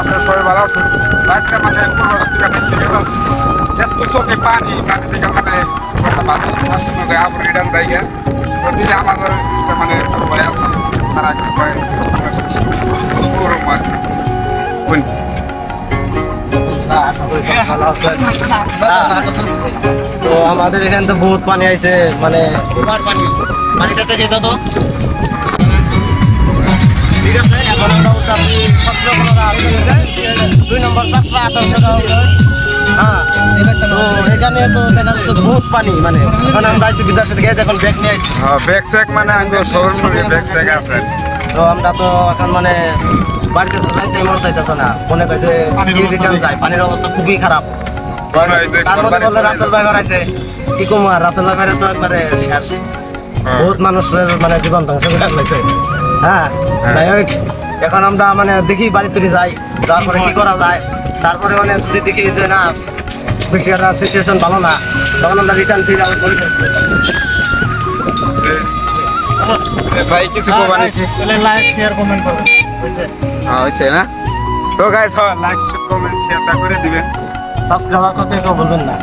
আপনার সবাই ভালো আছেন। আজকে মানে এত চোখে পানি পানি থেকে মানে আবার রিটার্ন জায়গা দিলে আমাদের মানে সবাই আছে তারা তো আমাদের এখানে তো বহুত পানি আইছে মানে পানিটাতে যেত তো ঠিক আছে। এখন আমরা উঠাচ্ছি 17 টাকা 2 নম্বর 18 টাকা। হ্যাঁ তো এখানে তো দেখা যাচ্ছে বহুত পানি মানে এখন আমরা আইছি বিদেশে থেকে এখন ব্যাগ নিয়ে আইছি। ব্যাগ স্যাক মানে আমি শহরের মধ্যে ব্যাগ স্যাক আছে। তো আমরা তো এখন মানে বাড়িতে তো যাইতে মন চাইতেছে না, মনে কইছে রিটার্ন যায়, পানির অবস্থা খুবই খারাপ। তার মধ্যে বললে রাসেল ভাই আছে কি কুমার, রাসেল ভাই তো একবারে শেষ, বহুত মানুষের মানে জীবন ধ্বংস করে ফেলেছে। হ্যাঁ যাই হোক এখন আমরা মানে দেখি বাড়ি থেকে যাই, যাওয়ার পরে কি করা যায়, তারপরে মানে যদি দেখি যে না বেশি একটা সিচুয়েশন ভালো না তখন আমরা রিটার্ন ফিরে আবার করে ভাই কিছু কবা নাকি? লাইক শেয়ার কমেন্ট করবেন হয়েছে না? তো গাইস লাইক কমেন্ট শেয়ারটা করে দিবেন, সাবস্ক্রাইব করতে কেউ বলবেন না।